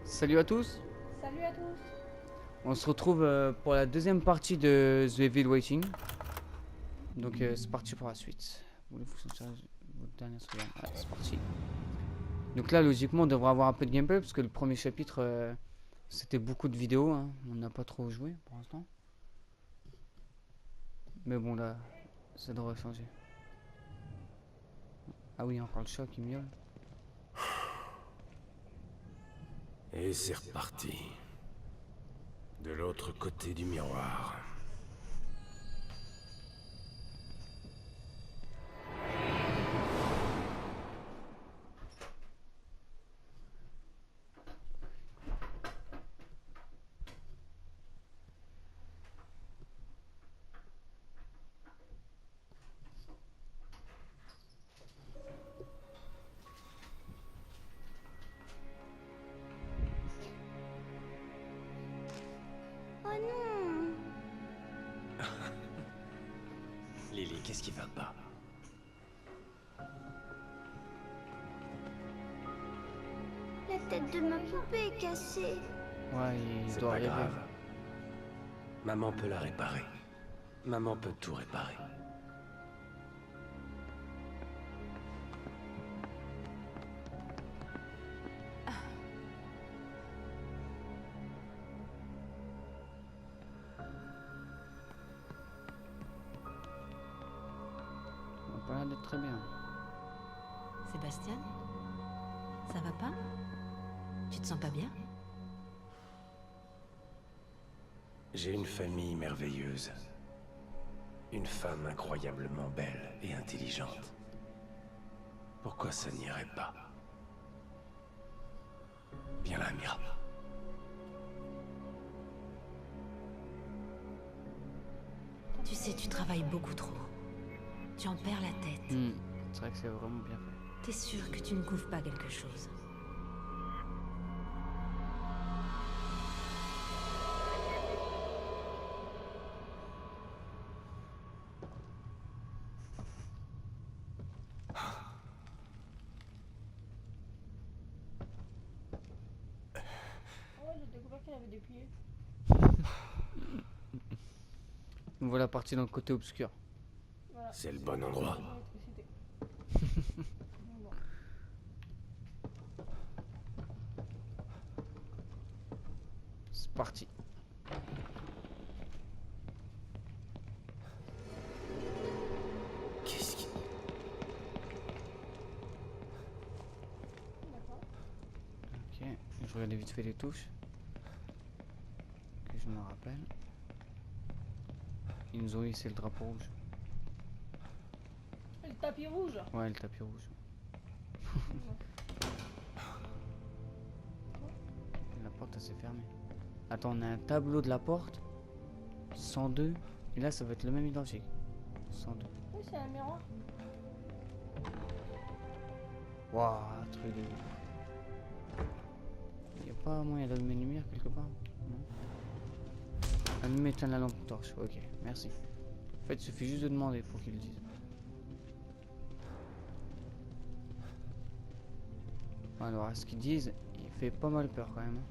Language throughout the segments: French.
Salut à tous, Salut à tous. on se retrouve pour la deuxième partie de The Evil Waiting. Donc c'est parti pour la suite. Voulez-vous télécharger votre dernière sauvegarde? Ouais, c'est parti. Donc là logiquement on devrait avoir un peu de gameplay parce que le premier chapitre c'était beaucoup de vidéos, hein. On n'a pas trop joué pour l'instant. Mais bon là ça devrait changer. Ah oui encore le chat qui miaule. Et c'est reparti. De l'autre côté du miroir. Oh non. Lily, qu'est-ce qui va pas? La tête de ma poupée est cassée. Ouais il C'est doit pas arriver. grave. Maman peut la réparer. Maman peut tout réparer. On a pas l'air d'être très bien. Sébastien, ça va pas? Tu te sens pas bien? J'ai une famille merveilleuse. Une femme incroyablement belle et intelligente. Pourquoi ça n'irait pas? Viens là, Mira. Tu sais, tu travailles beaucoup trop. Tu en perds la tête. C'est vrai que c'est vraiment bien fait. T'es sûr que tu ne couvres pas quelque chose? Oh, j'ai découvert qu'elle avait des pieds. Donc voilà parti dans le côté obscur. Voilà. C'est le bon endroit. L'électricité. Bon. C'est parti. Qu'est-ce qui... D'accord. Ok, je regarde vite fait les touches. Que je me rappelle. Ils nous ont hissé le drapeau rouge. Et le tapis rouge. Ouais, le tapis rouge. La porte elle s'est fermée. Attends, on a un tableau de la porte. 102. Et là, ça va être le même identique. 102. Oui, c'est un miroir. Waouh, truc de ouf. Y a pas moyen d'allumer une lumière quelque part? Non. Allumer, éteindre la lampe torche. Ok, merci. En fait, il suffit juste de demander pour qu'ils le disent. Alors, à ce qu'ils disent, il fait pas mal peur quand même, hein.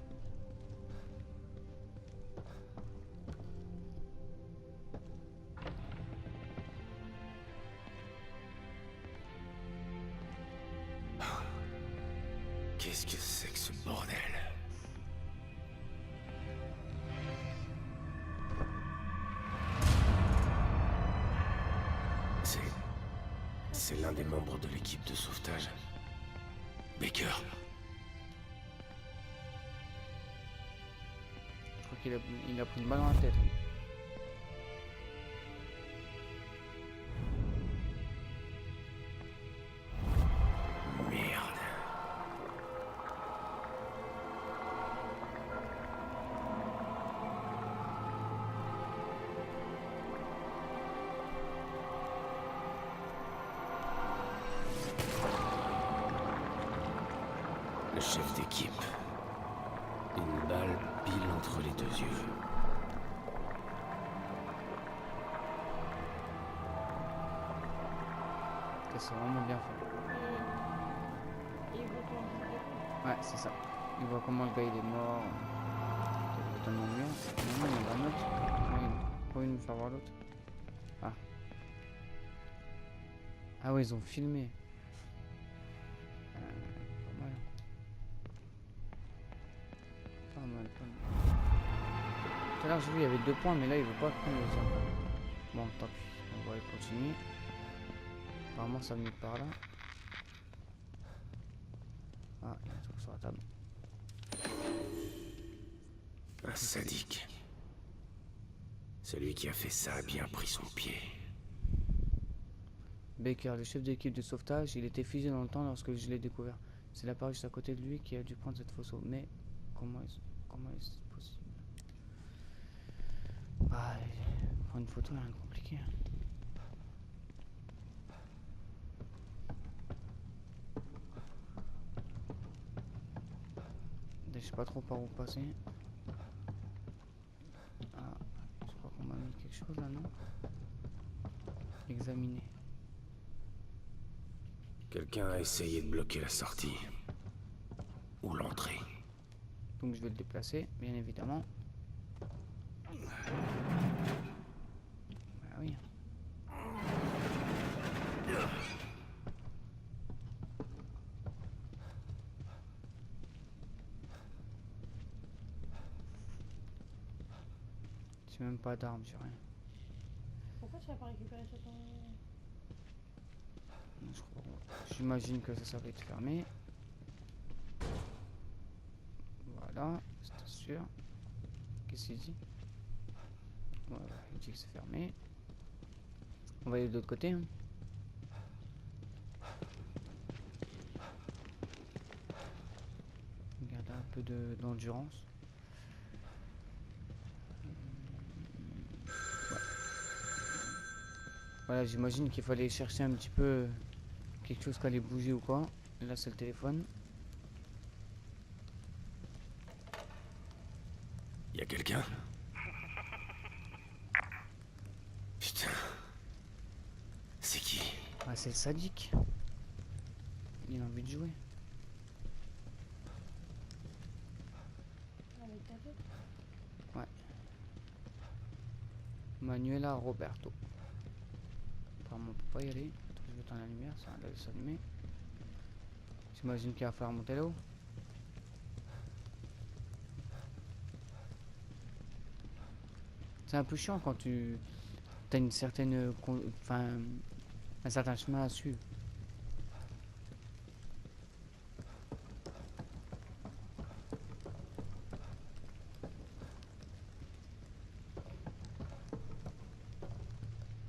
Qu'est-ce que c'est que ce bordel? C'est l'un des membres de l'équipe de sauvetage. Baker. Je crois qu'il a pris une balle dans la tête. Lui. Merde. Le chef d'équipe. Une balle pile entre les deux yeux. Ça, c'est vraiment bien fait. Et il veut qu'on dise. Ouais, c'est ça. Il voit comment le gars il est mort. Il est totalement mûr. Non, il y en a un autre. Non, il a pas envie de me faire voir l'autre. Ah. Ah ouais, ils ont filmé. Pas mal. Pas mal, pas mal. Tout à l'heure j'ai vu il y avait 2 points, mais là il veut pas prendre les points. Bon, tant pis, on va aller continuer. Apparemment ça venait par là. Ah, il y a un truc sur la table. Un sadique. Celui qui a fait ça a bien pris son pied. Baker, le chef d'équipe de sauvetage, il était figé dans le temps lorsque je l'ai découvert. C'est l'appareil juste à côté de lui qui a dû prendre cette photo. Mais comment est-ce possible? Bah, prendre une photo, rien de compliqué. Je sais pas trop par où passer. Ah, je crois qu'on m'a mis quelque chose là, non? Examiner. Quelqu'un a essayé de bloquer la sortie. Ou l'entrée. Donc je vais le déplacer, bien évidemment. Bah oui. J'ai même pas d'arme, j'ai rien. Pourquoi tu l'as pas récupéré sur ton... J'imagine que ça va être fermé. Voilà, c'est sûr. Qu'est-ce qu'il dit? Ouais, il dit que c'est fermé. On va aller de l'autre côté. Hein. Garder un peu d'endurance. Ouais. Voilà, j'imagine qu'il fallait chercher un petit peu quelque chose qui allait bouger ou quoi. Là, c'est le téléphone. Y a quelqu'un? Putain. C'est qui? Ah, c'est le sadique. Il a envie de jouer. Avec ta tête? Manuela Roberto. Apparemment, on peut pas y aller. Attends, je vais éteindre la lumière, ça va s'allumer. J'imagine qu'il va falloir monter là-haut. C'est un peu chiant quand tu as une certaine, enfin, un certain chemin à suivre.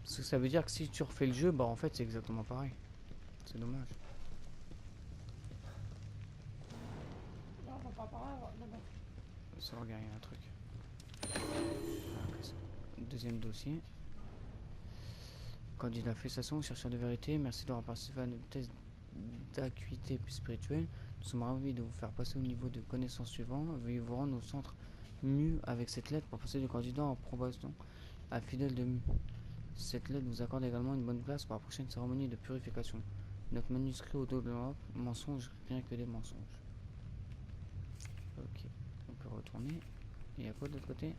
Parce que ça veut dire que si tu refais le jeu, bah en fait c'est exactement pareil. C'est dommage. Non, on va pas par là, d'abord. Ça regarde, il y a un truc. Deuxième dossier. Candidat félicitations, chercheur de vérité, merci d'avoir participé à notre test d'acuité spirituelle. Nous sommes ravis de vous faire passer au niveau de connaissances suivant. Veuillez vous rendre au centre MU avec cette lettre pour passer le candidat en probation à fidèle de MU. Cette lettre vous accorde également une bonne place pour la prochaine cérémonie de purification. Notre manuscrit au dos de l'Europe, mensonge, rien que des mensonges. Ok, on peut retourner. Il y a quoi de l'autre côté?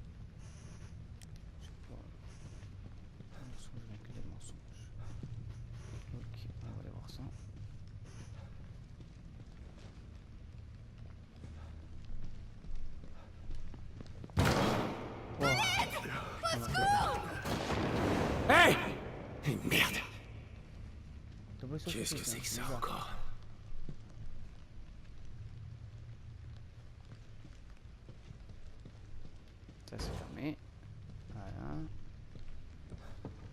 Mensonge, rien que des mensonges. Ok, on va aller voir ça. Hey! Merde! T'as pas sur Qu'est-ce ce que truc, c'est hein, que ça bizarre. encore? Ça c'est fermé. Voilà.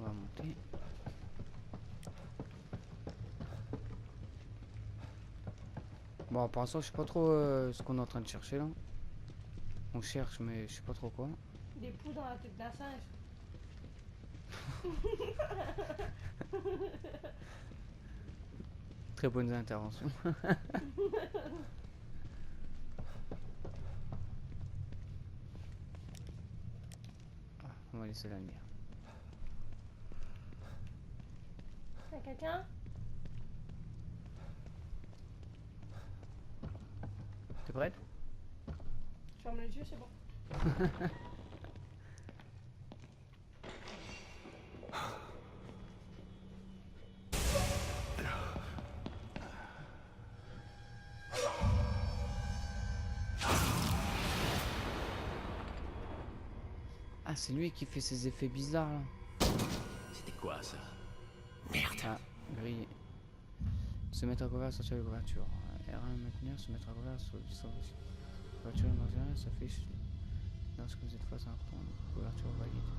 On va monter. Bon, pour l'instant, je sais pas trop ce qu'on est en train de chercher là. On cherche, mais je sais pas trop quoi. Des poux dans la tête d'un singe. Très bonnes interventions. Ah, on va laisser la lumière. Y'a quelqu'un? T'es prête? ferme les yeux, c'est bon. Ah, c'est lui qui fait ces effets bizarres là. C'était quoi ça? Ah, grillé. Se mettre à couvert, sortir de couverture. R1 maintenir, se mettre à couvert, sortir de couverture marginale s'affiche lorsque vous êtes face à un point de couverture valide.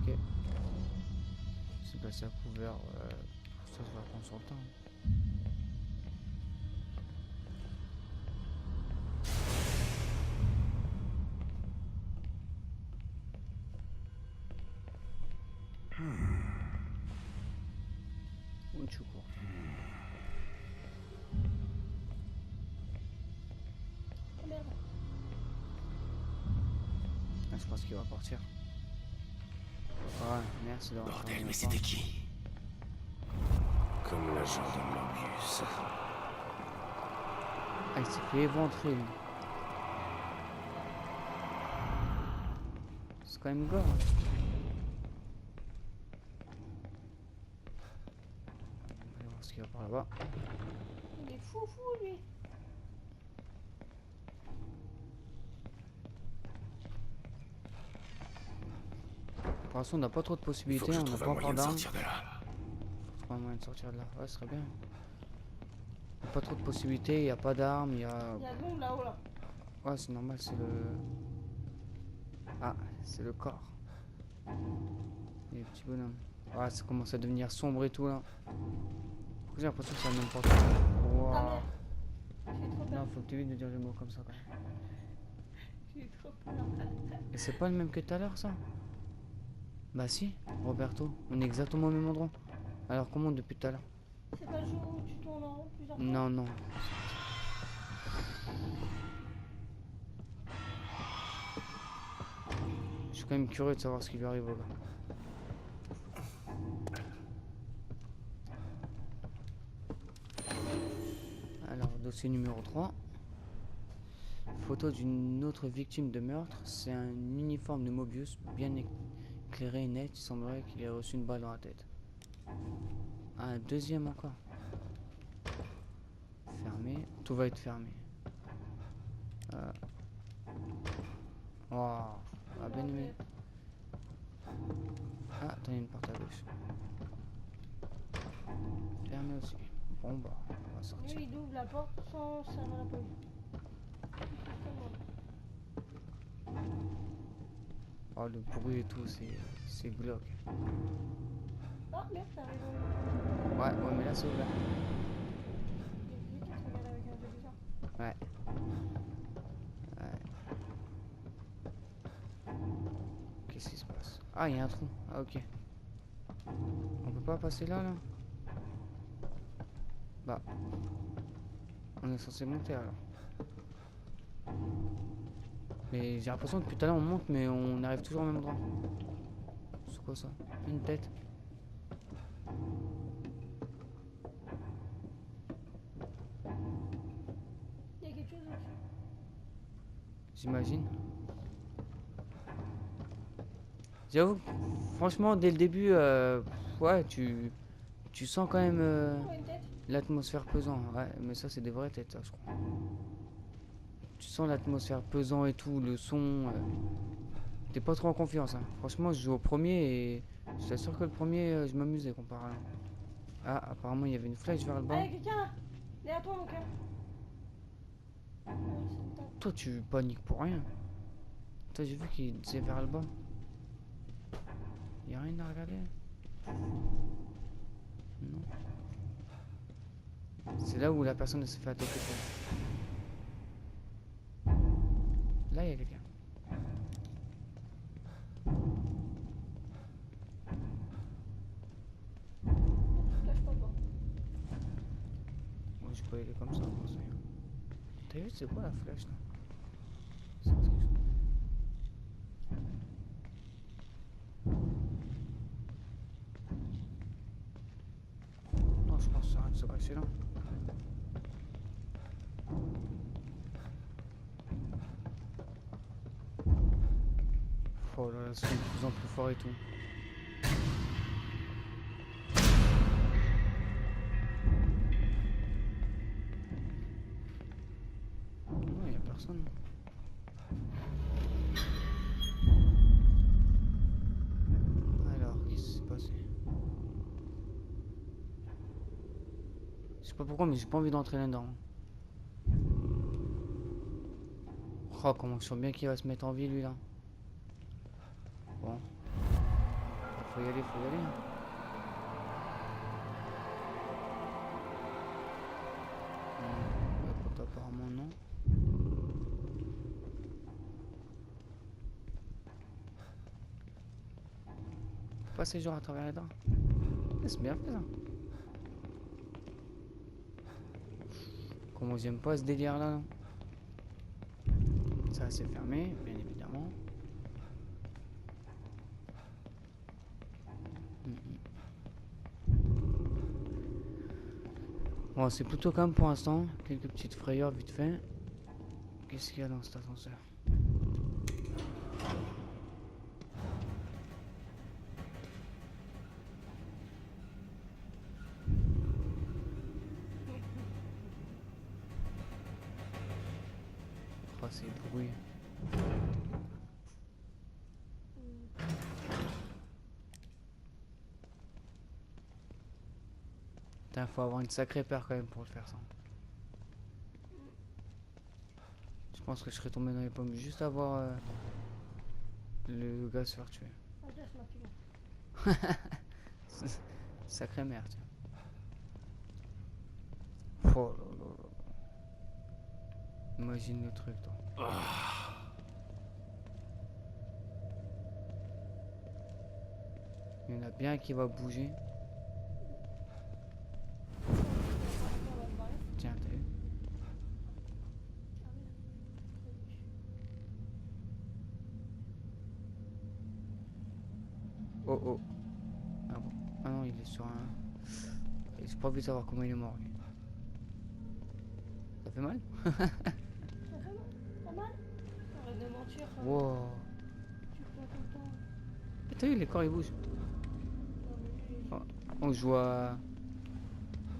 Ok. Se placer à couvert, ça va prendre son temps. Où tu cours? Oh merde. Ah, je pense qu'il va partir. Ouais, merci d'avoir Bordel, fermé mais la c'était porte. qui? Comme l'agent de Morbius. Ah, il s'est fait éventrer lui. C'est quand même gore. Hein. On va voir ce qu'il y a par là-bas. Il est fou, lui. Pour l'instant, on n'a pas trop de Il faut possibilités, que je on n'a trouve pas un moyen encore de d'armes. sortir de là. Faut trouver un moyen de sortir de là. Ouais, ce serait bien. Il n'y a pas trop de possibilités, il n'y a pas d'armes, il y a. Il y a de l'ombre là-haut là. Ouais, c'est normal, c'est le. Ah, c'est le corps. Les petits bonhommes. Ouais, ça commence à devenir sombre et tout là. J'ai l'impression que c'est n'importe quoi. Wow. Ah merde. J'ai trop peur. Non, faut que tu évites de dire les mots comme ça quand même. J'ai trop peur. Et c'est pas le même que tout à l'heure ça? Bah si, Roberto, on est exactement au même endroit. Alors comment depuis tout à l'heure? C'est pas le jour où tu tournes en rond plusieurs fois? Non, non. Je suis quand même curieux de savoir ce qui lui arrive au gars. Alors, dossier numéro 3. Photo d'une autre victime de meurtre. C'est un uniforme de Mobius, bien éclairé et net. Il semblerait qu'il ait reçu une balle dans la tête. Ah, un deuxième encore. Fermé. Tout va être fermé. Oh, ah, ben aimé. Ah, attends, il y a une porte à gauche. Fermé aussi. Bon, bah, on va sortir. Lui, il ouvre la porte sans serrer la police. Oh, le bruit et tout, c'est glauque. Ah merde, ça arrive. Ouais, ouais, mais là, c'est ouvert. Il y a qui se regarde avec un jeu bizarre. Ouais. Ouais. Qu'est-ce qui se passe? Ah, il y a un trou. Ah, ok. On peut pas passer là, là? Bah. On est censé monter alors. Mais j'ai l'impression que depuis tout à l'heure on monte, mais on arrive toujours au même endroit. C'est quoi ça? Une tête? Il y a quelque chose au-dessus. J'imagine. J'avoue, franchement, dès le début, ouais, tu sens quand même Oh, une tête. l'atmosphère pesant. Ouais, mais ça, c'est des vraies têtes, ça, je crois. Tu sens l'atmosphère pesant et tout, le son. T'es pas trop en confiance, hein. Franchement, je joue au premier et je t'assure que le premier, je m'amusais comparé à l'autre. Ah, apparemment, il y avait une flèche vers le Ah, bas. il y a quelqu'un là. Derrière toi, mon cœur. Ah, c'est le temps. Toi, tu paniques pour rien. Toi, j'ai vu qu'il disait vers le bas. Y a rien à regarder. Non. C'est là où la personne elle s'est fait attaquer. Là, il y a quelqu'un. Lâche pas le bord. Moi, je peux y aller comme ça. Moi, ça y est. T'as vu, c'est quoi la flèche là? C'est parce que non, je pense que ça arrête de se cacher là. Oh là là, c'est de plus en plus fort et tout. Il n'y a personne. Alors, qu'est-ce qui s'est passé? Je sais pas pourquoi, mais j'ai pas envie d'entrer là-dedans. Oh, comment je sens bien qu'il va se mettre en vie, lui, là. Bon. Faut y aller, faut y aller. La porte, apparemment, non. Passer genre à travers les dents. C'est bien fait, ça. Comment j'aime pas ce délire là, non? Ça c'est fermé, bien évidemment. Bon, c'est plutôt calme pour l'instant. Quelques petites frayeurs vite fait. Qu'est-ce qu'il y a dans cet ascenseur? Oh, c'est bruit. Putain, faut avoir une sacrée paire quand même pour le faire ça. Je pense que je serais tombé dans les pommes juste à voir le gars se faire tuer. Sacrée merde. Oh là là là. Imagine le truc, toi. Il y en a bien qui va bouger. Tiens, t'as vu? Oh oh. Ah bon. Ah non, il est sur un... J'ai pas envie de savoir comment il est mort, lui. Ça fait mal? Ça fait mal? Pas mal? Arrête de mentir. Wow. Tu fais tout le temps. T'as vu, les corps ils bougent. Non, mais lui, On joue à...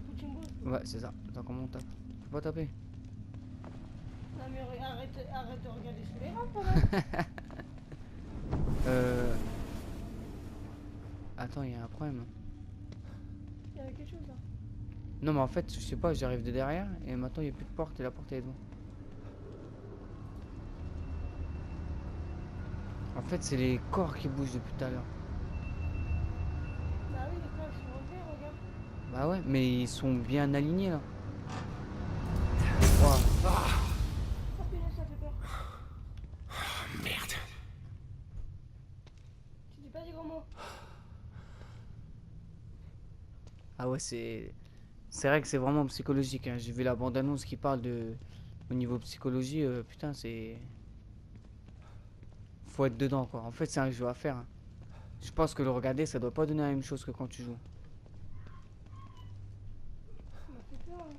Poutine Ball. Ouais, c'est ça. Attends, comment on tape? Faut pas taper. Non, mais arrête de regarder sous les rampes, là. Attends, il y a un problème. Il y avait quelque chose là. Non, mais en fait, je sais pas, j'arrive de derrière et maintenant il n'y a plus de porte et la porte est devant. En fait, c'est les corps qui bougent depuis tout à l'heure. Bah oui, les corps ils sont relevés, regarde. Bah ouais, mais ils sont bien alignés là. Wow. Oh punaise, ça fait peur. Merde. Tu dis pas des gros mots. Ah ouais, c'est vrai que c'est vraiment psychologique, hein. J'ai vu la bande-annonce qui parle de... Au niveau psychologie, putain, c'est... Faut être dedans, quoi. En fait, c'est un jeu à faire, hein. Je pense que le regarder, ça doit pas donner la même chose que quand tu joues. Ça m'a fait peur, hein.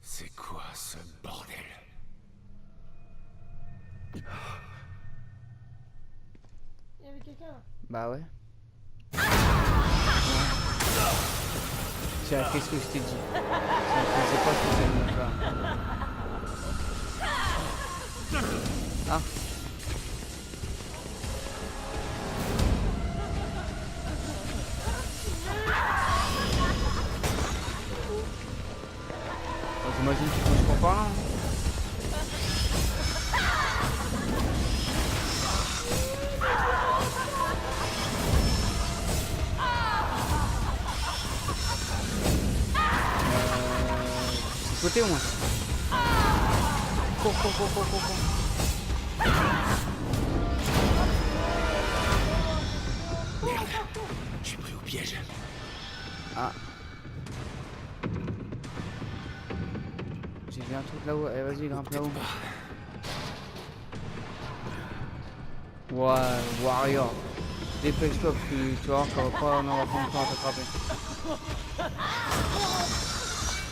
C'est quoi ce bordel? Il y avait quelqu'un là. Bah ouais. Tiens, qu'est-ce que je t'ai dit? Ça me faisait pas ce que j'allais me faire. Ah. Oh, j'imagine qu'ils font pas par là, hein. Côté au moins. Cours, cours, cours, cours, cours, cours. Merde. J'ai pris au piège. Ah. J'ai vu un truc là-haut. Allez, vas-y, grimpe là-haut. Ouais, Warrior. Dépêche-toi parce que tu vas voir qu'on va pas en avoir pas encore à t'attraper.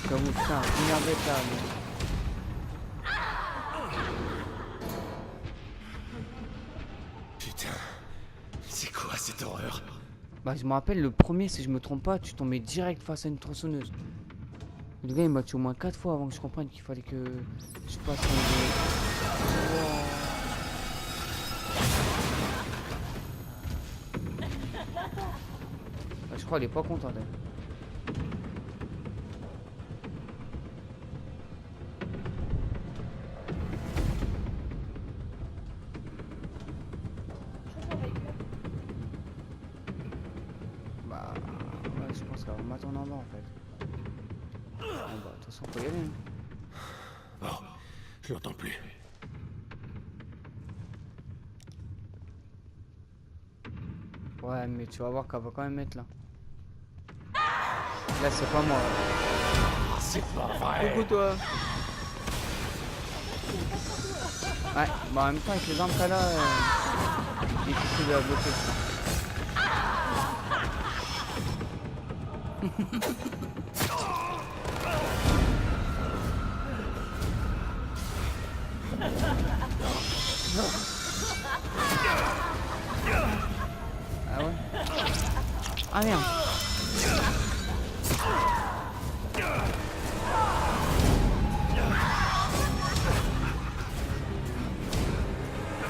Comme vous, putain, une merde d'être là. Mais... cette horreur? Bah, je me rappelle, le premier, si je me trompe pas, tu tombais direct face à une tronçonneuse. Le gars, il m'a tué au moins 4 fois avant que je comprenne qu'il fallait que je passe Bah, je crois qu'elle est pas contente, elle. Je crois qu'on va y faire. Bah, ouais, je pense qu'elle va m'attendre en bas, en fait. Bon, bah, de toute façon, faut y aller. Hein. Oh, je l'entends plus. Ouais, mais tu vas voir qu'elle va quand même être là. Là, c'est pas moi. C'est pas vrai. Coucou, toi. Ouais, bah, en même temps, avec les armes qu'elle a, il est difficile à bloquer. Ah ouais. Ah merde.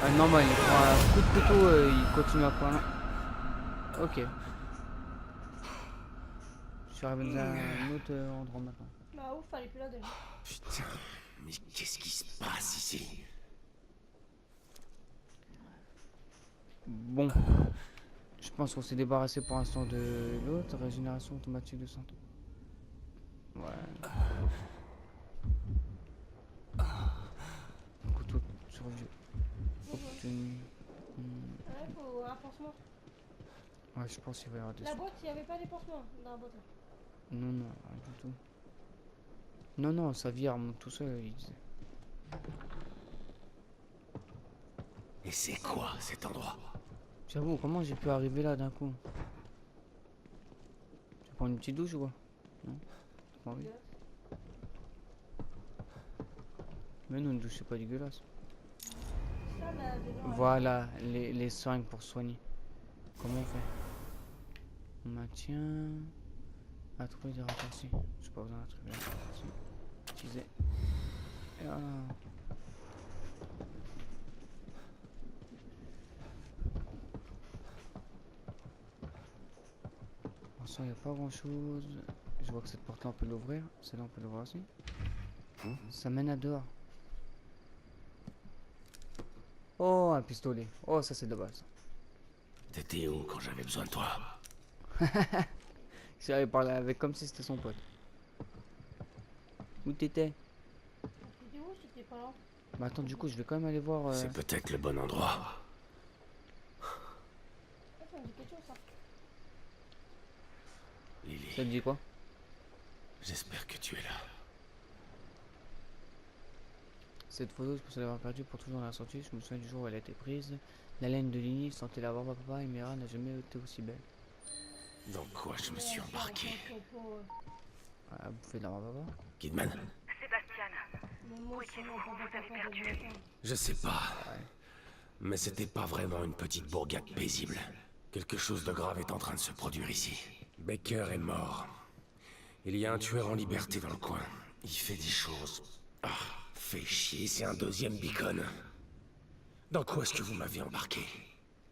Ah normal, il prend un coup de couteau, il continue à prendre. Ok. Je suis arrivé dans un autre endroit maintenant. Bah ouf, elle est plus là déjà. Putain, mais qu'est-ce qui se passe ici? Bon. Je pense qu'on s'est débarrassé pour l'instant de l'autre. Régénération automatique de santé. Ouais. Couteau survie. Obtenu. Ouais, faut un pansement. Ouais, je pense qu'il va y avoir des La sous. boîte, il n'y avait pas des pansements dans la boîte. Non, non, rien du tout. Non, non, sa vie remonte tout seul, il disait. Et c'est quoi cet endroit? J'avoue, comment j'ai pu arriver là d'un coup? Tu prends une petite douche ou quoi? Non? T'as pas envie? Mais non, une douche c'est pas dégueulasse. Ça, mais dedans, Voilà, les seringues pour soigner. Comment on fait? On maintient. À trouver des raccourcis. Je sais pas besoin d'attribuer des raccourcis. Utiliser. Et voilà. Pour l'instant, il n'y a pas grand chose. Je vois que cette porte là on peut l'ouvrir. Celle-là on peut l'ouvrir aussi. Ça mène à dehors. Oh, un pistolet. Oh, ça c'est de base. T'étais où quand j'avais besoin de toi? J'allais parler avec comme si c'était son pote. Où t'étais? T'étais où? J'étais pas là. Bah attends, du coup, je vais quand même aller voir. C'est peut-être le bon endroit. Ah, ça me dit quelque chose ça. Lily, Ça te dit quoi? j'espère que tu es là. Cette photo, je pense l'avoir perdue pour toujours dans la sortie. Je me souviens du jour où elle a été prise. La laine de Lily sentait la barbe à papa et Mira n'a jamais été aussi belle. Dans quoi je me suis embarqué? À bouffer de la barbe à papa. Kidman? Moi aussi, mon papa, perdu. Je sais pas. Mais c'était pas vraiment une petite bourgade paisible. Quelque chose de grave est en train de se produire ici. Baker est mort. Il y a un tueur en liberté dans le coin. Il fait des choses. Ah, fait chier, c'est un deuxième beacon. Dans quoi est-ce que vous m'avez embarqué?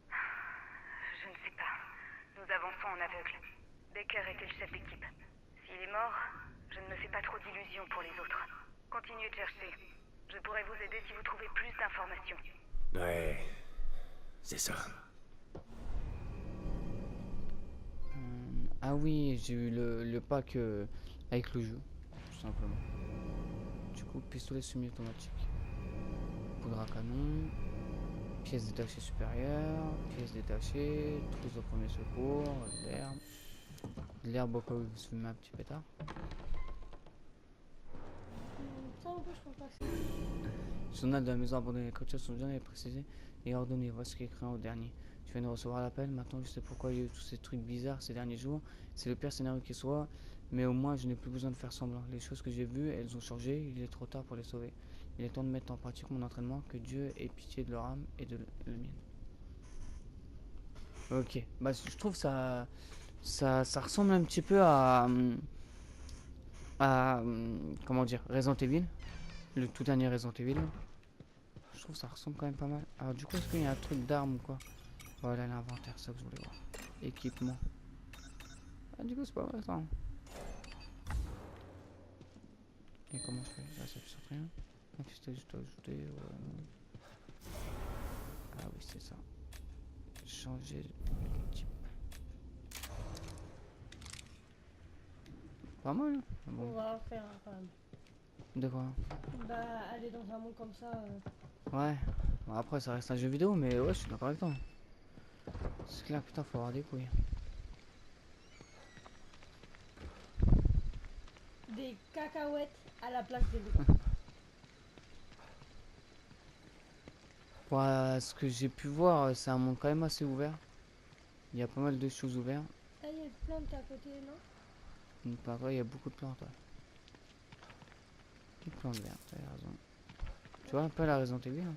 Je ne sais pas. Nous avançons en aveugle. Baker était le chef d'équipe. S'il est mort, je ne me fais pas trop d'illusions pour les autres. Continuez de chercher. Je pourrais vous aider si vous trouvez plus d'informations. Ouais, c'est ça. Ah oui, j'ai eu le pack avec le jeu, tout simplement. Du coup, pistolet semi-automatique. Poudre à canon. Pièce détachée supérieure. Pièce détachée. Trousse de premier secours. De l'herbe. De l'herbe au cas où vous fumez un petit pétard. Ça, en plus, je comprends pas. Journal de la maison abandonnée. Les clôtures sont bien précisées et ordonnées. Voici ce qui est écrit en haut dernier. Je viens de recevoir l'appel. Maintenant, je sais pourquoi il y a eu tous ces trucs bizarres ces derniers jours. C'est le pire scénario qui soit. Mais au moins, je n'ai plus besoin de faire semblant. Les choses que j'ai vues, elles ont changé. Il est trop tard pour les sauver. Il est temps de mettre en pratique mon entraînement. Que Dieu ait pitié de leur âme et de la mienne. Ok. Bah, je trouve ça ressemble un petit peu à comment dire, Resident Evil. Le tout dernier Resident Evil. Là. Je trouve ça ressemble quand même pas mal. Alors, du coup, est-ce qu'il y a un truc d'arme ou quoi? Voilà l'inventaire, ça que je voulais voir. Équipement. Ah, du coup, c'est pas vrai ça. Et comment je fais? Là, ça fait sur rien. Affichage ajouté. Ouais. Ah oui, c'est ça. Changer le type. Pas mal. Hein. Ah On bon. va faire quand même. De quoi? Bah, aller dans un monde comme ça. Ouais. Bon, après, ça reste un jeu vidéo, mais ouais, je suis d'accord avec toi. C'est clair, putain, faut avoir des couilles. Des cacahuètes à la place des loups. Ouais, ce que j'ai pu voir, c'est un monde quand même assez ouvert. Il y a pas mal de choses ouvertes. Ah, il y a une plante à côté, non? Par contre, il y a beaucoup de plantes. Ouais. Des plantes vertes, t'as raison. Tu vois un peu la Resident Evil hein.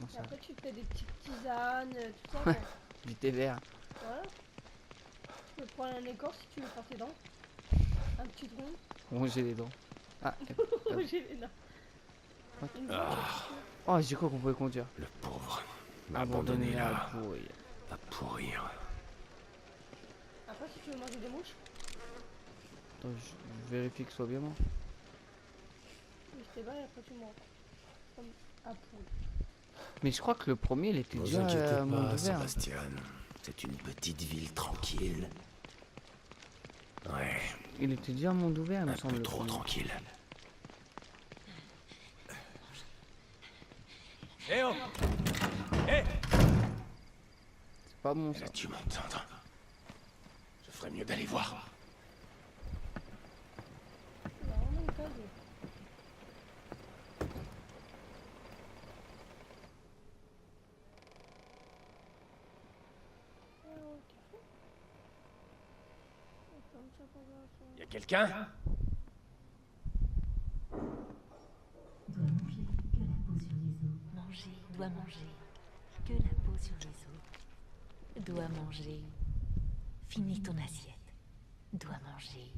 Bon, Et ça, après, tu te fais des petites tisanes, tout ça. Quoi. du thé vert. Voilà. Tu peux prendre un écorce si tu veux faire tes dents. Un petit tronc. Ronger les dents. Ah, J'ai les dents. What? Une broche, oh, j'ai cru qu'on pouvait conduire. Le pauvre. Abandonner Abandonné la là, pourrie. à pourrir. après, si tu veux manger des mouches, Attends, je vérifie que ce soit bien mort. je t'ai bats et après tu manges. Comme à poule. Mais je crois que le premier, il était Ne vous déjà inquiétez monde pas, ouvert. Sébastien. C'est une petite ville tranquille. Ouais, Il était déjà monde ouvert, il me un semble. peu Le trop premier. tranquille. Eh oh! C'est pas bon ça. Elle a dû m'entendre. Je ferais mieux d'aller voir. Il y a vraiment une case. Y a quelqu'un? Doit manger que la peau sur les os. Doit manger. Finis ton assiette. Doit manger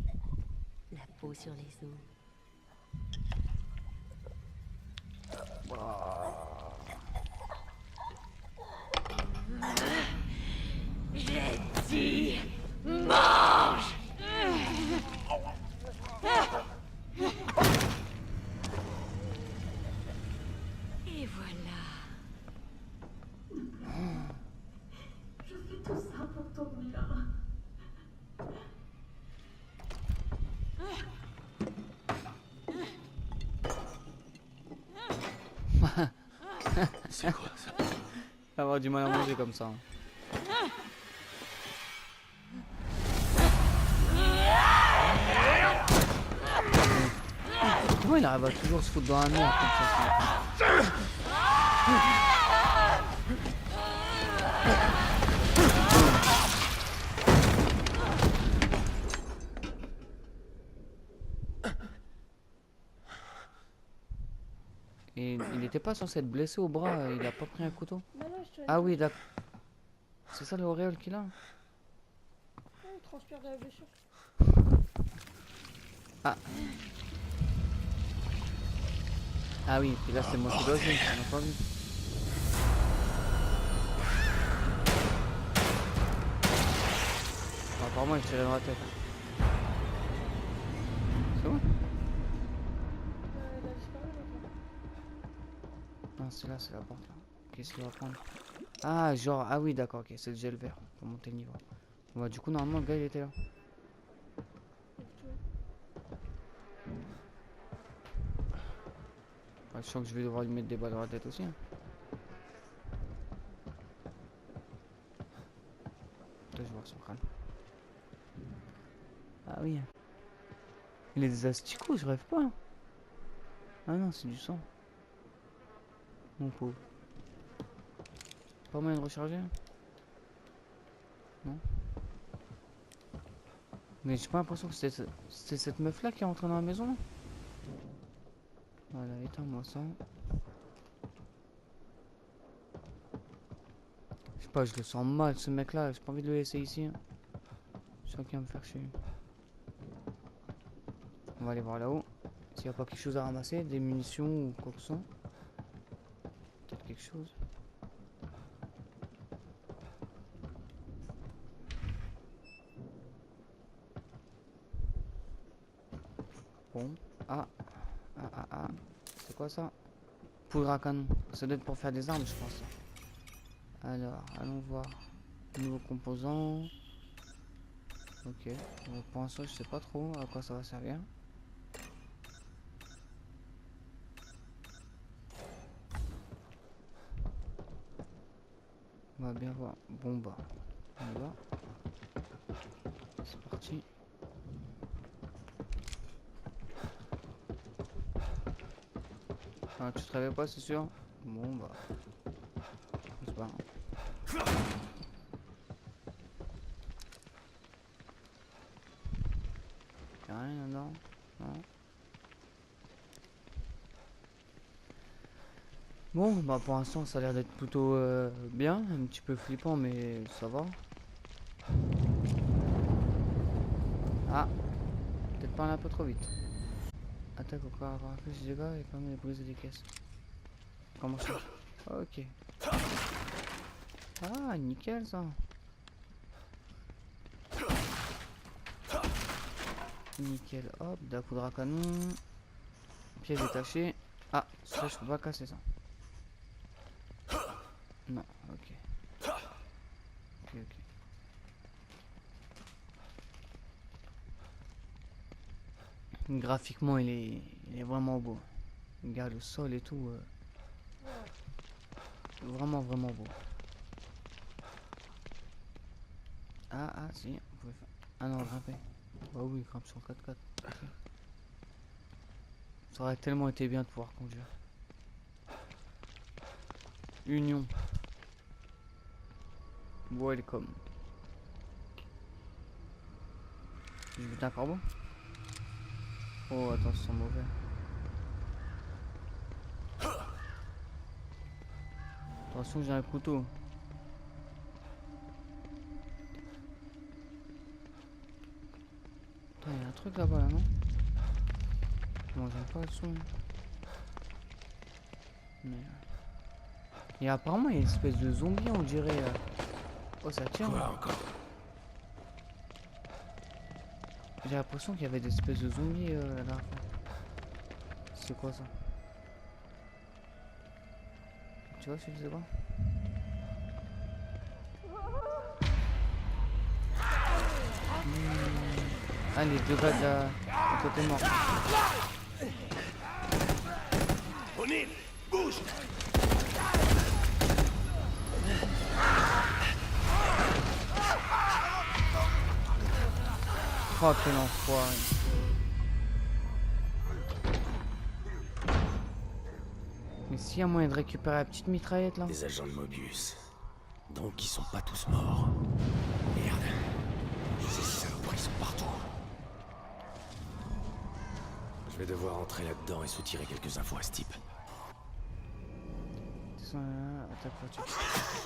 la peau sur les os. J'ai dit mange. Et voilà. Je fais tout ça pour ton bien. C'est quoi ça? Avoir du mal à manger comme ça. Hein. Comment il arrive à toujours se foutre dans la merde comme ça? Et il était pas censé être blessé au bras, il a pas pris un couteau? Non, non, je te Ah oui, d'accord. C'est ça l'auréole qu'il a? il transpire de la blessure. Ah. Ah oui, puis là c'est moi qui dois jouer, on n'a pas vu. Apparemment il tirait dans la tête. C'est bon? Il a disparu l'autre. Non, c'est là, c'est la porte là. Qu'est-ce qu'il va prendre? Ah, genre, ah oui, d'accord, ok, c'est le gel vert pour monter le niveau. Bon, bah, du coup, normalement, le gars il était là. Ah, je sens que je vais devoir lui mettre des balles dans la tête aussi. Hein. Là, je vais voir son crâne. Ah oui. Il a des asticots, je rêve pas. Hein. Ah non, c'est du sang. Mon pauvre. Pas moyen de recharger hein. Non. Mais j'ai pas l'impression que c'était cette meuf là qui est rentrée dans la maison là. Voilà, éteins-moi ça. sais pas, je le sens mal ce mec là, j'ai pas envie de le laisser ici. Hein. Je sens qu'il va me faire chier. On va aller voir là-haut. S'il n'y a pas quelque chose à ramasser, des munitions ou quoi que ce soit. Peut-être quelque chose. Bon. Ah. C'est quoi ça? Poudre à canon. Ça doit être pour faire des armes, je pense. Alors, allons voir. Nouveaux composants. Ok. Bon, pour l'instant, je sais pas trop à quoi ça va servir. On va bien voir. Bon bah. On y va. C'est parti. Ah, tu te réveilles pas, c'est sûr? Bon bah. C'est pas grave. Y'a rien là-dedans? Non. Bon, bah pour l'instant ça a l'air d'être plutôt bien, un petit peu flippant mais ça va. Ah, peut-être pas aller un peu trop vite. Attaque au corps à corps, plus de dégâts et permet de briser des caisses. Comment ça? Ok. Ah, nickel ça. Nickel, hop, de la poudre à canon. Pièce détachée. Ah, ça je peux pas casser ça. Non, ok. Ok. Graphiquement, il est vraiment beau. Regarde le sol et tout. Vraiment beau. Ah, si, on pouvait faire. Ah non, grimper. Bah oui, grimpe sur le 4x4. Okay. Ça aurait tellement été bien de pouvoir conduire. Union. Welcome. Je vais un corbeau. Oh, attends, ça sent mauvais. Attention, j'ai un couteau. Attends, il y a un truc là-bas, là, non? Bon, j'aime pas le son. Mais... Et apparemment, il y a une espèce de zombie, on dirait. Oh, ça tient. Quoi encore? J'ai l'impression qu'il y avait des espèces de zombies là. C'est quoi ça? Tu vois, je sais pas. Ah, les deux gars de la côté mort. O'Neill, bouge! Oh, quel enfoiré. Mais s'il y a moyen de récupérer la petite mitraillette là. Des agents de Mobius. Donc ils sont pas tous morts. Merde. Ces saloperies sont partout. Je vais devoir entrer là-dedans et soutirer quelques infos à ce type. Attaque voiture.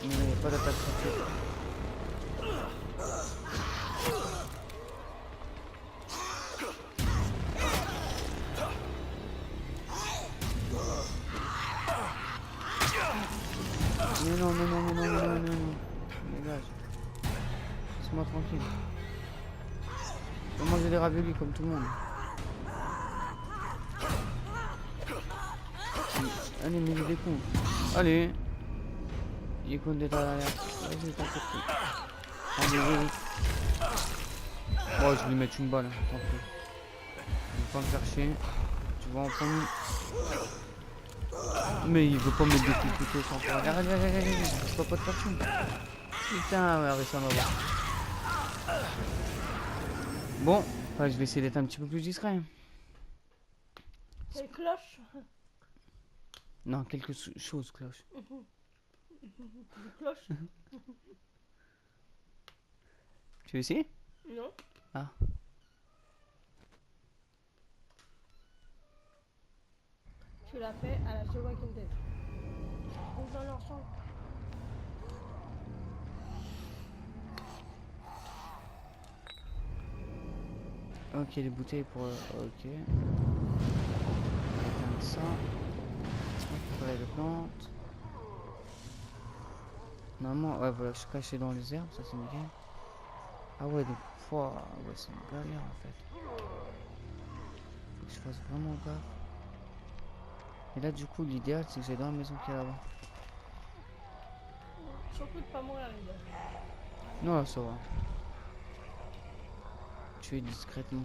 Mais il n'y a pas d'attaque voiture. Mais non. Dégage. Laisse-moi tranquille. Je vais manger des raviolis comme tout le monde. Allez, mais il est con. Allez. Il est con d'être à l'arrière. Vas-y, t'inquiète. Allez. Oh, je vais lui mettre une balle. Tant pis. Je vais pas me faire chier. Tu vois en premier. Mais il veut pas mettre des coups de couteau sans faire. Arrête, je peux pas te faire chier. Putain, ouais, arrête, ça va voir. Bon, je vais essayer d'être un petit peu plus discret. C'est cloche. Non, quelque chose, cloche. Cloche. Tu veux essayer? Non. Ah. Tu l'as fait à la The Walking Dead. Ou dans leur chambre. Ok, les bouteilles pour... ok. Éteindre ça. Récupérer les plantes. Normalement, ouais, voilà, je suis caché dans les herbes, ça c'est nickel. Ah ouais, donc, ouais, c'est une galère en fait. Faut que je fasse vraiment gaffe. Et là, du coup, l'idéal, c'est que j'aille dans la maison qui est là-bas. Surtout de pas mourir, les gars. Non, là, ça va. Tuer discrètement.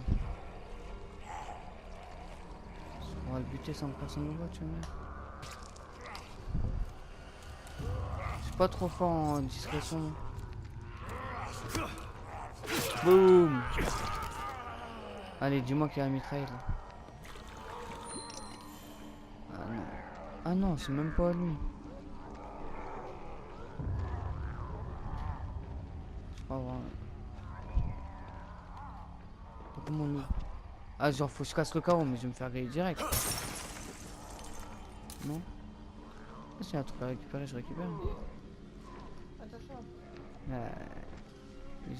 On va le buter sans que personne ne voit, tu vois. Je suis pas trop fort en discrétion. Boum. Allez, dis-moi qu'il y a un mitraille là. Ah non. Ah non, c'est même pas lui. C'est pas vrai. Comment nous? Ah, genre, faut que je casse le carreau, mais je vais me faire griller direct. Non? Ah, s'il y a un truc à récupérer, je récupère. Attention.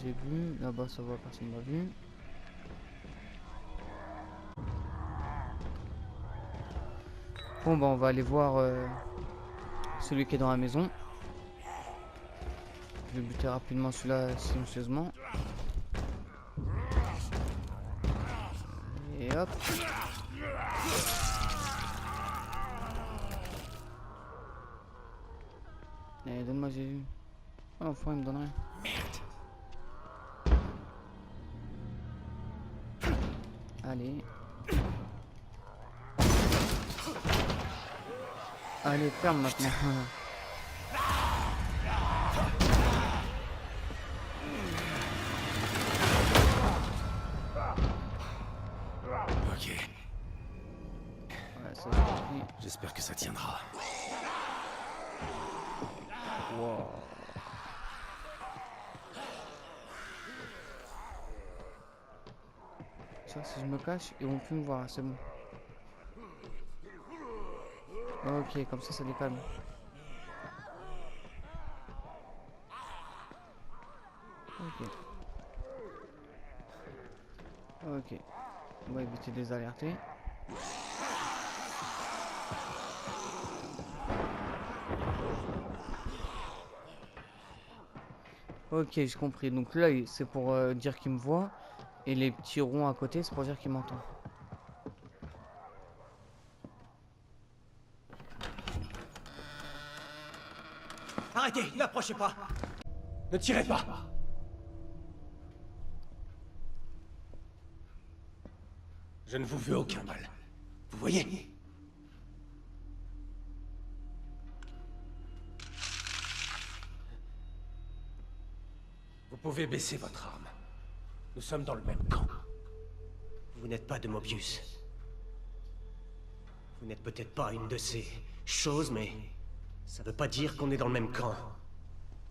J'ai vu, là-bas ça va, personne m'a vu. Bon bah on va aller voir celui qui est dans la maison. Je vais buter rapidement celui-là silencieusement. Et hop. Allez, donne-moi Jésus. Oh l'enfant il me donne rien. Allez. Allez, ferme maintenant. Ok, Ouais, ça j'ai compris. j'espère que ça tiendra. Wow. Tu vois, si je me cache, ils vont plus me voir, c'est bon. Ok, comme ça les calme. Ok. Ok. On va éviter de les alerter. Ok, j'ai compris. Donc l'œil, c'est pour dire qu'il me voit. Et les petits ronds à côté, c'est pour dire qu'il m'entend. Arrêtez, n'approchez pas. Ne tirez pas. Je ne vous veux aucun mal. Vous voyez? Vous pouvez baisser votre arme. Nous sommes dans le même camp. Vous n'êtes pas de Mobius. Vous n'êtes peut-être pas une de ces choses, mais ça veut pas dire qu'on est dans le même camp.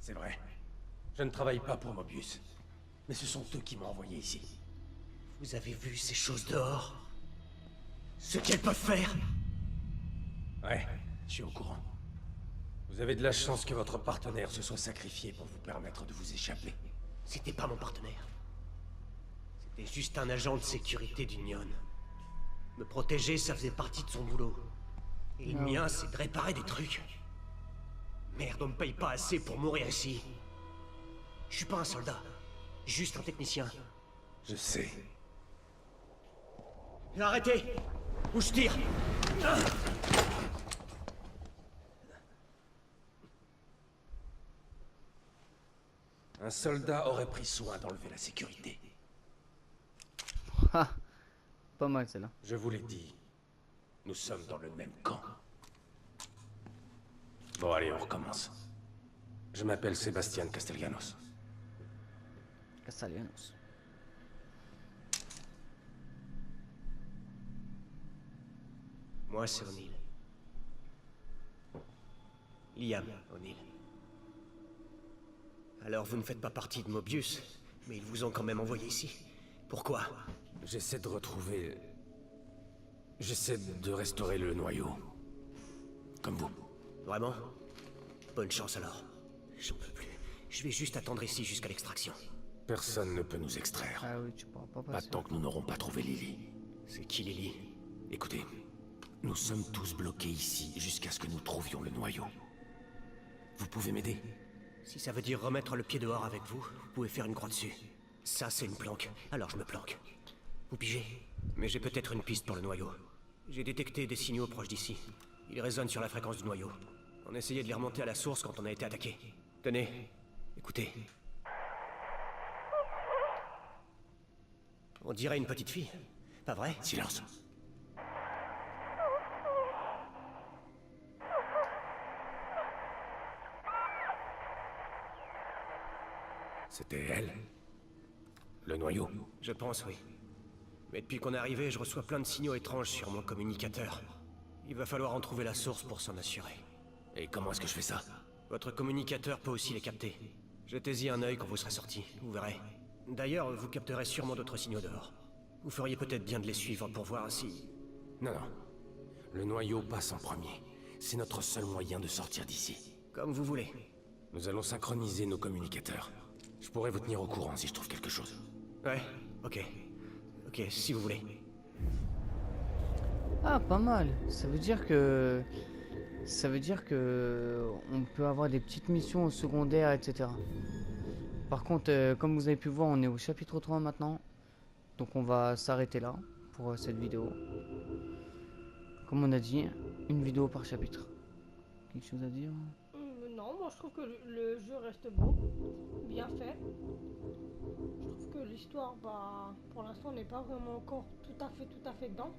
C'est vrai. Je ne travaille pas pour Mobius. Mais ce sont eux qui m'ont envoyé ici. Vous avez vu ces choses dehors? Ce qu'elles peuvent faire? Ouais, je suis au courant. Vous avez de la chance que votre partenaire se soit sacrifié pour vous permettre de vous échapper. C'était pas mon partenaire. C'était juste un agent de sécurité d'Union. Me protéger, ça faisait partie de son boulot. Et le mien, c'est de réparer des trucs. Merde, on me paye pas assez pour mourir ici. Je suis pas un soldat, juste un technicien. Je sais. Arrêtez! Ou je tire! Un soldat aurait pris soin d'enlever la sécurité. Ah, pas mal celle-là. Je vous l'ai dit. Nous sommes dans le même camp. Bon, allez, on recommence. Je m'appelle Sébastien Castellanos. Castellanos. Moi, c'est O'Neill. Liam O'Neill. Alors, vous ne faites pas partie de Mobius, mais ils vous ont quand même envoyé ici. Pourquoi? J'essaie de retrouver... J'essaie de restaurer le noyau. Comme vous. Vraiment? Bonne chance alors. J'en peux plus. Je vais juste attendre ici jusqu'à l'extraction. Personne ne peut nous extraire. Ah oui, tu pourras pas Pas passer. tant que nous n'aurons pas trouvé Lily. C'est qui Lily? Écoutez, nous sommes tous bloqués ici jusqu'à ce que nous trouvions le noyau. Vous pouvez m'aider? Si ça veut dire remettre le pied dehors avec vous, vous pouvez faire une croix dessus. Ça, c'est une planque, alors je me planque. Vous pigez? Mais j'ai peut-être une piste pour le noyau. J'ai détecté des signaux proches d'ici. Ils résonnent sur la fréquence du noyau. On essayait de les remonter à la source quand on a été attaqué. Tenez, écoutez. On dirait une petite fille, pas vrai? Silence. C'était elle? Le noyau? Je pense, oui. Mais depuis qu'on est arrivé, je reçois plein de signaux étranges sur mon communicateur. Il va falloir en trouver la source pour s'en assurer. Et comment est-ce que je fais ça? Votre communicateur peut aussi les capter. Jetez-y un œil quand vous serez sorti, vous verrez. D'ailleurs, vous capterez sûrement d'autres signaux dehors. Vous feriez peut-être bien de les suivre pour voir si... Non, non. Le noyau passe en premier. C'est notre seul moyen de sortir d'ici. Comme vous voulez. Nous allons synchroniser nos communicateurs. Je pourrais vous tenir au courant si je trouve quelque chose. Ouais, ok. Ok, si vous voulez. Ah, pas mal. Ça veut dire que... Ça veut dire que... On peut avoir des petites missions secondaires, etc. Par contre, comme vous avez pu voir, on est au chapitre 3 maintenant. Donc on va s'arrêter là pour cette vidéo. Comme on a dit, une vidéo par chapitre. Quelque chose à dire? Non, moi je trouve que le jeu reste beau, bien fait. Je trouve que l'histoire, bah, pour l'instant, n'est pas vraiment encore tout à fait dedans.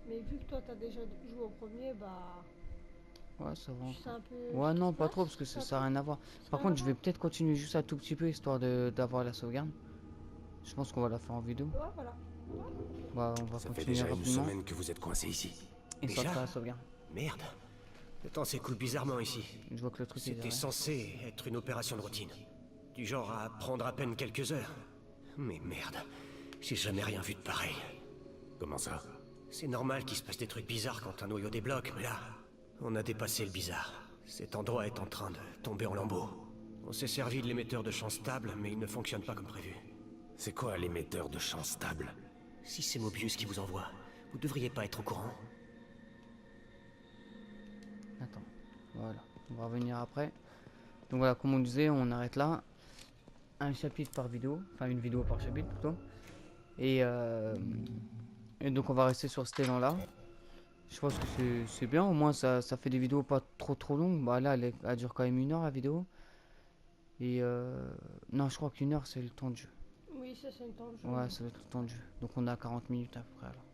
Mais vu que toi t'as déjà joué au premier, bah... Ouais, ça va. tu sais un peu Ouais, ce qui non, se pas passe. trop parce que ça Ça n'a rien à voir. Par rien à contre, je vais voir. peut-être continuer juste un tout petit peu histoire d'avoir la sauvegarde. Je pense qu'on va la faire en vidéo. Ouais, voilà. On va Ça fait continuer déjà une rapidement. semaine que vous êtes coincés ici. Et ça Déjà fera la sauvegarde. Merde. Le temps s'écoule bizarrement ici. Je vois que le truc est C'était derrière. censé être une opération de routine. Du genre à prendre à peine quelques heures. Mais merde, j'ai jamais rien vu de pareil. Comment ça? C'est normal qu'il se passe des trucs bizarres quand un noyau débloque, mais là, on a dépassé le bizarre. Cet endroit est en train de tomber en lambeaux. On s'est servi de l'émetteur de champ stable, mais il ne fonctionne pas comme prévu. C'est quoi l'émetteur de champ stable? Si c'est Mobius qui vous envoie, vous devriez pas être au courant. Attends, voilà, on va revenir après. Donc voilà, comme on disait, on arrête là. Un chapitre par vidéo, enfin une vidéo par chapitre plutôt. Et donc on va rester sur cet élan là. Je pense que c'est bien, au moins ça fait des vidéos pas trop longues. Bah là, elle dure quand même 1 heure la vidéo. Et non, je crois qu'1 heure c'est le temps de jeu. Oui, ça c'est une temps de jeu. Ouais, ça va être le temps de jeu. Donc on a 40 minutes à peu près alors.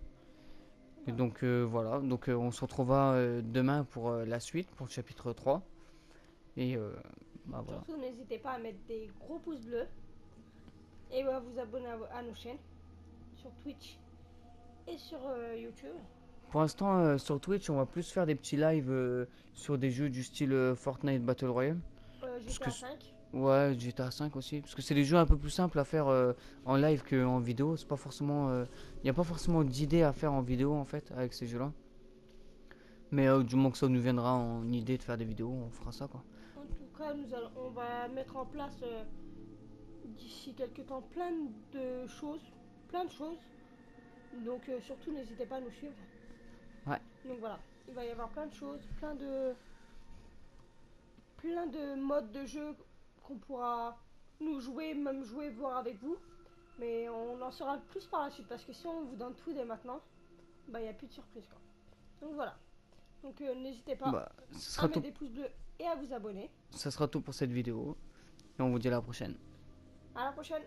Et donc voilà, donc on se retrouvera demain pour la suite, pour le chapitre 3. Et bah voilà. Surtout, n'hésitez pas à mettre des gros pouces bleus. Et à vous abonner à nos chaînes. Sur Twitch et sur YouTube. Pour l'instant, sur Twitch, on va plus faire des petits lives sur des jeux du style Fortnite Battle Royale. GTA que 5. Ouais, GTA 5 aussi. Parce que c'est des jeux un peu plus simples à faire en live qu'en vidéo. C'est pas forcément. Il n'y a pas forcément d'idée à faire en vidéo en fait avec ces jeux-là. Mais du moment que ça nous viendra en idée de faire des vidéos, on fera ça quoi. En tout cas, on va mettre en place d'ici quelques temps plein de choses. Donc surtout, n'hésitez pas à nous suivre. Ouais. Donc voilà, il va y avoir plein de choses, plein de modes de jeu qu'on pourra nous jouer, même jouer, voir avec vous. Mais on en saura plus par la suite parce que si on vous donne tout dès maintenant, bah il n'y a plus de surprise quoi. Donc voilà. Donc n'hésitez pas Bah, ce à sera mettre tout. des pouces bleus et à vous abonner. Ça sera tout pour cette vidéo. Et on vous dit à la prochaine. À la prochaine.